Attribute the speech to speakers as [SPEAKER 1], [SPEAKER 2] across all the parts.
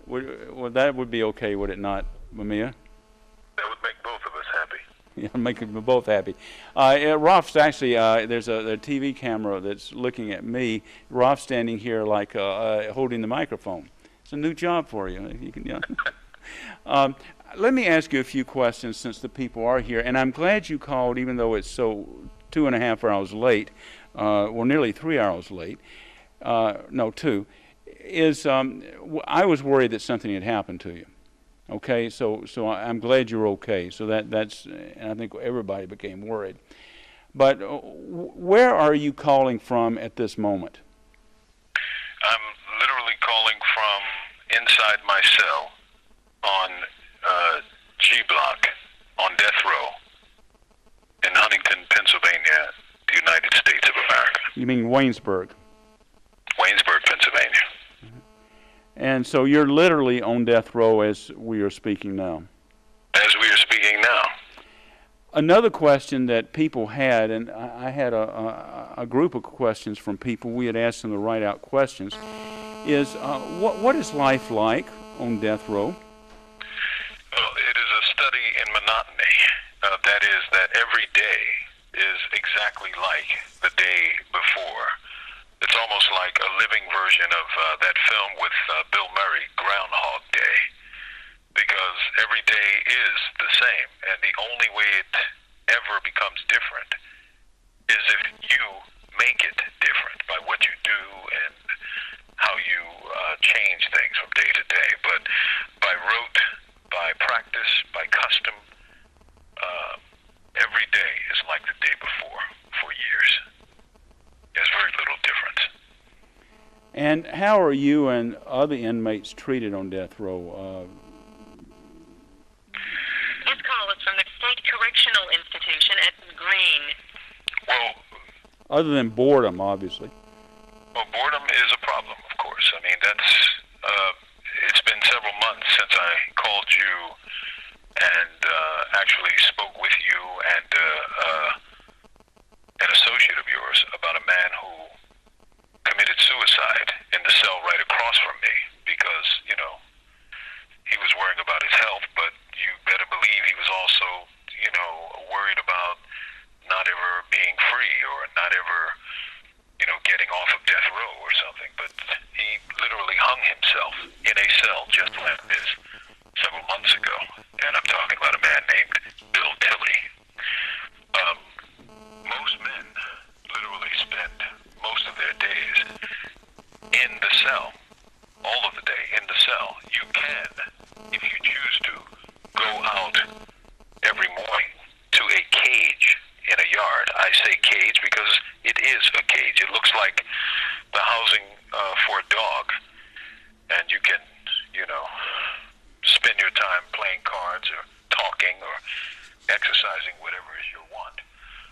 [SPEAKER 1] Well, that would be okay, would it not, Mumia?
[SPEAKER 2] That would make both of us happy.
[SPEAKER 1] Yeah, make them both happy. Ralph's actually, there's a TV camera that's looking at me. Ralph's standing here like holding the microphone. It's a new job for you. You can, let me ask you a few questions since the people are here. And I'm glad you called, even though it's so 2.5 hours late, well, nearly 3 hours late. No, 2. I was worried that something had happened to you. Okay, so I'm glad you're okay. So that's, and I think everybody became worried. But where are you calling from at this moment?
[SPEAKER 2] I'm literally calling from inside my cell on G Block on death row in Huntington, Pennsylvania, the United States of America.
[SPEAKER 1] You mean Waynesburg?
[SPEAKER 2] Waynesburg, Pennsylvania.
[SPEAKER 1] And so you're literally on death row as we are speaking now.
[SPEAKER 2] As we are speaking now.
[SPEAKER 1] Another question that people had, and I had a group of questions from people, we had asked them to write out questions, is what is life like on death row?
[SPEAKER 2] Well, it is a study in monotony. That is that every day is exactly like the day before. It's almost like a living version of that film with Bill Murray, Groundhog Day, because every day is the same, and the only way it ever becomes different is if you make it different by what you do and how you change things from day to day. But by rote, by practice, by custom, every day is like the day before for years. There's very little difference.
[SPEAKER 1] And how are you and other inmates treated on death row?
[SPEAKER 3] This call is from the State Correctional Institution at Green.
[SPEAKER 2] Well,
[SPEAKER 1] other than boredom, obviously.
[SPEAKER 2] Well, boredom is a problem, of course. I mean, it's been several months since I called you and actually spoke with you and an associate of yours about a man who committed suicide in the cell right across from me because, he was worrying about his health, but you better believe he was also, worried about not ever being free or not ever, getting off of death row or something. But he literally hung himself in a cell just like this several months ago. And I'm talking about a man named Bill Tilley. Most men literally spend most of their days in the cell, all of the day in the cell. You can, if you choose to, go out every morning to a cage in a yard. I say cage because it is a cage. It looks like the housing for a dog, and you can, spend your time playing cards or talking or exercising, whatever is your want.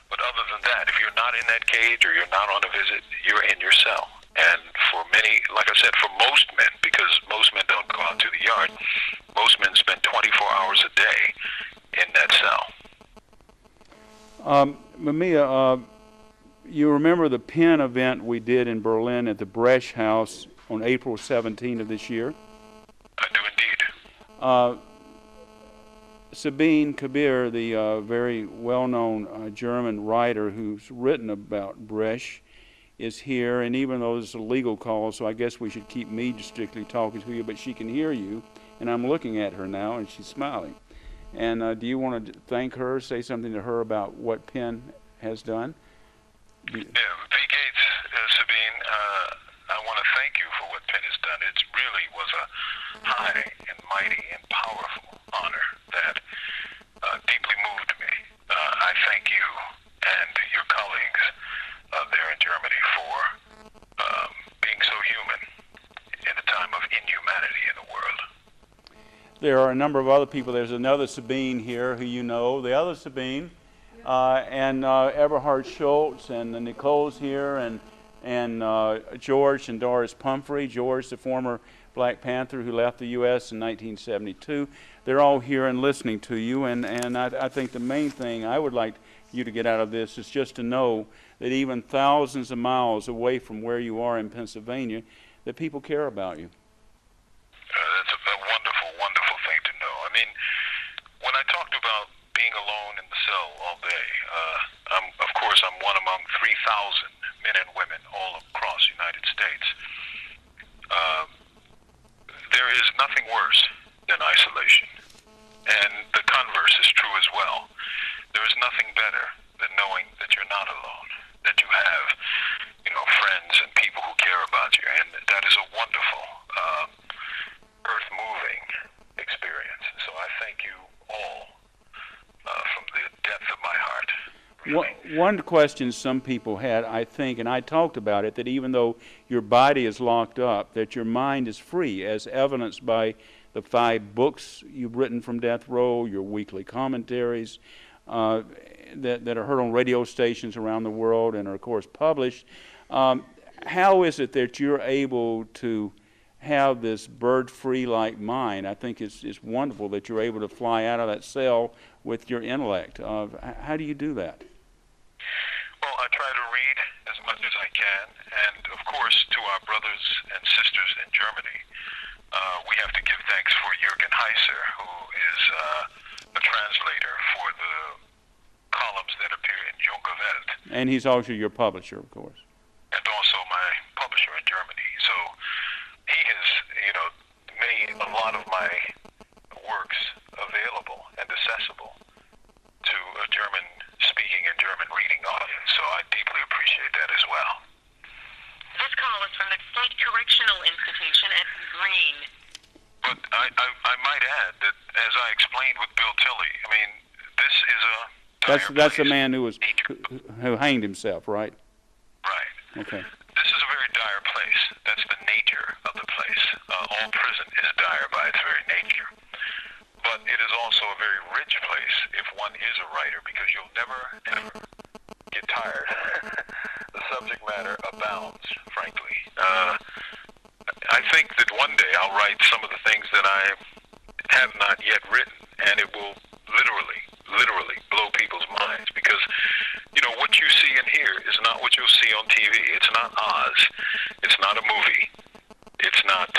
[SPEAKER 2] But other than that, if you're not in that cage or you're not on a visit, you're in your cell. And for many, like I said, for most men, because most men don't go out to the yard, most men spend 24 hours a day in that cell.
[SPEAKER 1] Mumia, you remember the pen event we did in Berlin at the Bresch House on April 17 of this year?
[SPEAKER 2] I do indeed.
[SPEAKER 1] Sabine Kabir, the very well-known German writer who's written about Bresch, is here, and even though it's a legal call, so I guess we should keep me strictly talking to you, but she can hear you, and I'm looking at her now, and she's smiling. And do you want to thank her, say something to her about what Penn has done?
[SPEAKER 2] Yeah, V. Gates, Sabine, I want to thank you for what Penn has done. It really was a high and mighty and powerful honor that deeply moved me. I thank you and your colleagues there in Germany for being so human in a time of inhumanity in the world.
[SPEAKER 1] There are a number of other people. There's another Sabine here who you know, the other Sabine, and Eberhard Schultz, and Nicole's here, and George and Doris Pumphrey. George, the former Black Panther who left the U.S. in 1972. They're all here and listening to you, and I think the main thing I would like you to get out of this is just to know that even thousands of miles away from where you are in Pennsylvania, that people care about you.
[SPEAKER 2] That's
[SPEAKER 1] One question some people had, I think, and I talked about it, that even though your body is locked up, that your mind is free, as evidenced by the 5 books you've written from death row, your weekly commentaries that are heard on radio stations around the world and are, of course, published. How is it that you're able to have this bird-free-like mind? I think it's wonderful that you're able to fly out of that cell with your intellect. How do you do that?
[SPEAKER 2] Well, I try to read as much as I can, and of course, to our brothers and sisters in Germany, we have to give thanks for Jürgen Heiser, who is a translator for the columns that appear in Junge Welt.
[SPEAKER 1] And he's also your publisher, of course.
[SPEAKER 2] And also my publisher in Germany. So he has, made a lot of my works available and accessible to a German-speaking and German-reading audience. So I deeply appreciate that as well.
[SPEAKER 3] This call is from the State Correctional Institution at Green.
[SPEAKER 2] But I might add that, as I explained with Bill Tilley, I mean, this is a
[SPEAKER 1] That's the man who hanged himself, right?
[SPEAKER 2] Right.
[SPEAKER 1] Okay.
[SPEAKER 2] This is a very dire place. That's the nature of the place. All prison is dire by its very nature. But it is also a very rich place if one is a writer, because you'll never, ever get tired. The subject matter abounds, frankly. I think that one day I'll write some of the things that I have not yet written, and it will literally blow people's minds, because what you see and hear is not what you'll see on TV. It's not Oz. It's not a movie. It's not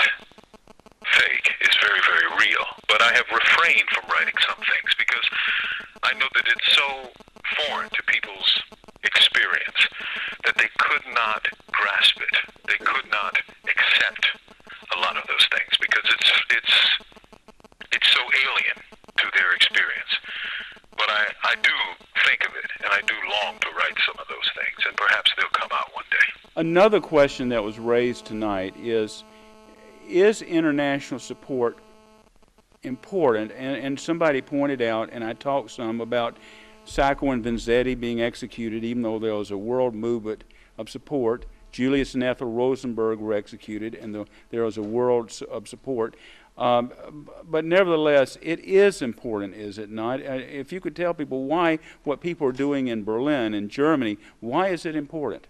[SPEAKER 2] fake. It's very, very real. But I have refrained from writing some things because I know that it's so foreign to people's experience that they could not grasp it. They could not accept a lot of those things because it's so alien to their experience. But I do think of it, and I do long to write some of those things, and perhaps they'll come out one day.
[SPEAKER 1] Another question that was raised tonight is international support important? And somebody pointed out, and I talked some about Sacco and Vanzetti being executed, even though there was a world movement of support. Julius and Ethel Rosenberg were executed, and there was a world of support. But nevertheless, it is important, is it not? If you could tell people why what people are doing in Berlin and Germany, why is it important?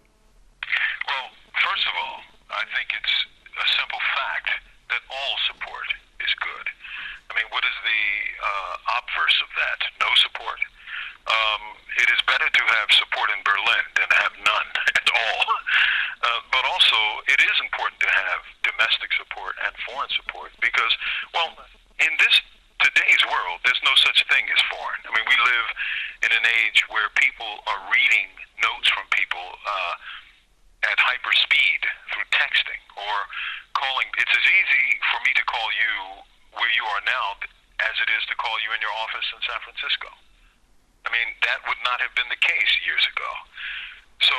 [SPEAKER 2] Well, first of all, I think it's a simple fact that all support is good. I mean, what is the obverse of that? No support? It is better to have support in Berlin than to have none at all. But also, it is important to have domestic support and foreign support because, well, in today's world, there's no such thing as foreign. I mean, we live in an age where people are reading notes from people at hyper speed through texting or calling. It's as easy for me to call you where you are now as it is to call you in your office in San Francisco. I mean, that would not have been the case years ago. So,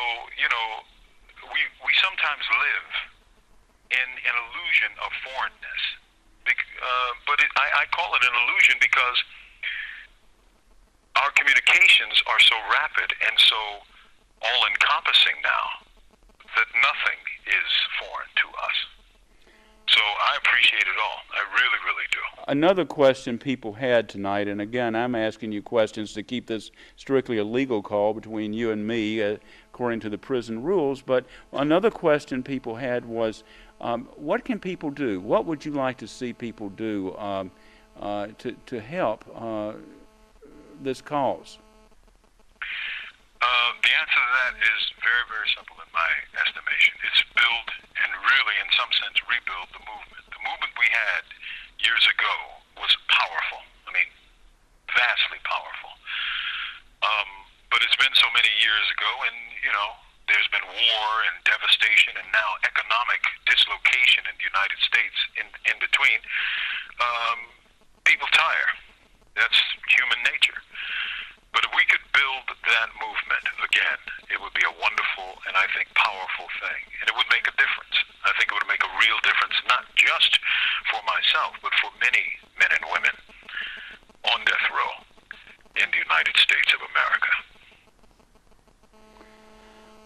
[SPEAKER 2] we sometimes live in an illusion of foreignness. But I call it an illusion because our communications are so rapid and so all-encompassing now that nothing is foreign to us. So I appreciate it all. I really, really do.
[SPEAKER 1] Another question people had tonight, and again, I'm asking you questions to keep this strictly a legal call between you and me, according to the prison rules, but another question people had was, what can people do? What would you like to see people do to help this cause?
[SPEAKER 2] The answer to that is very, very simple in my estimation. It's build and really, in some sense, rebuild the movement. The movement we had years ago was powerful. I mean, vastly powerful. But it's been so many years ago, and, there's been war and devastation and now economic dislocation in the United States in between. People tire. That's human nature. But if we could build that movement again, it would be a wonderful and I think powerful thing. And it would make a difference. I think it would make a real difference, not just for myself, but for many men and women on death row in the United States of America.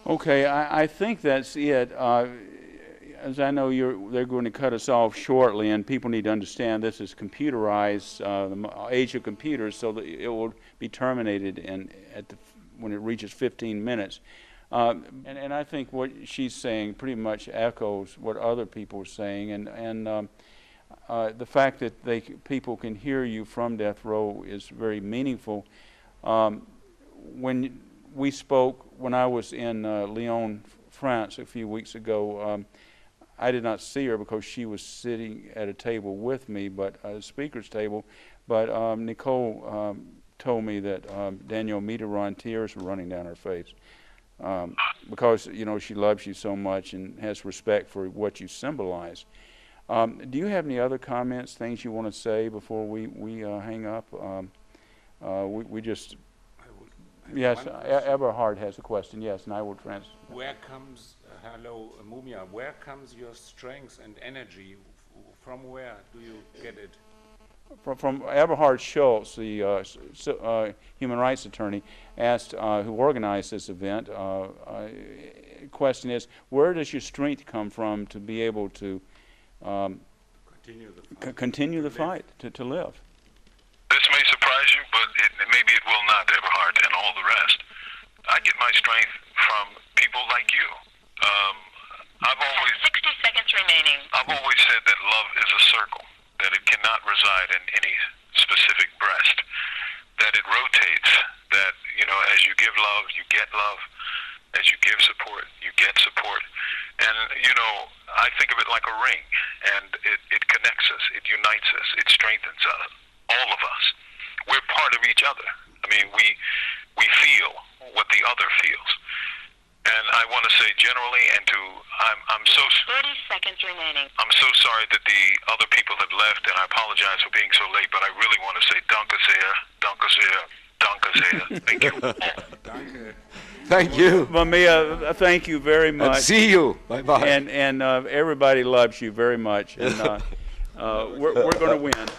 [SPEAKER 1] Okay, I think that's it. As I know, they're going to cut us off shortly, and people need to understand this is computerized, the age of computers, so that it will be terminated when it reaches 15 minutes. And I think what she's saying pretty much echoes what other people are saying, and the fact that people can hear you from death row is very meaningful. When we spoke, when I was in Lyon, France, a few weeks ago, I did not see her because she was sitting at a table with me, but a speaker's table. But Nicole told me that Danielle met her on tears were running down her face because she loves you so much and has respect for what you symbolize. Do you have any other comments, things you want to say before we hang up? We just. Yes, Eberhard has a question. Yes, and I will translate.
[SPEAKER 4] Where comes, hello, Mumia, where comes your strength and energy? From where do you get it?
[SPEAKER 1] From Eberhard Schultz, the human rights attorney, asked who organized this event. Question is, where does your strength come from to be able to continue the fight, to live?
[SPEAKER 2] This may surprise you, but maybe it will not, Eberhard, and all the rest. I get my strength from people like you. I've always
[SPEAKER 3] 60 seconds remaining.
[SPEAKER 2] I've always said that love is a circle, that it cannot reside in any specific breast, that it rotates, that, as you give love, you get love. As you give support, you get support. And, I think of it like a ring, and it connects us, it unites us, it strengthens us, all of us. We're part of each other. I mean, we feel what the other feels. And I want to say generally, and I'm so
[SPEAKER 3] 30 seconds remaining.
[SPEAKER 2] I'm so sorry that the other people have left, and I apologize for being so late, but I really want to say danke sehr, danke sehr, danke sehr. Thank you.
[SPEAKER 4] Danke.
[SPEAKER 5] Thank you.
[SPEAKER 1] Mumia, thank you very much.
[SPEAKER 5] And see you. Bye-bye.
[SPEAKER 1] And everybody loves you very much. And we're going to win.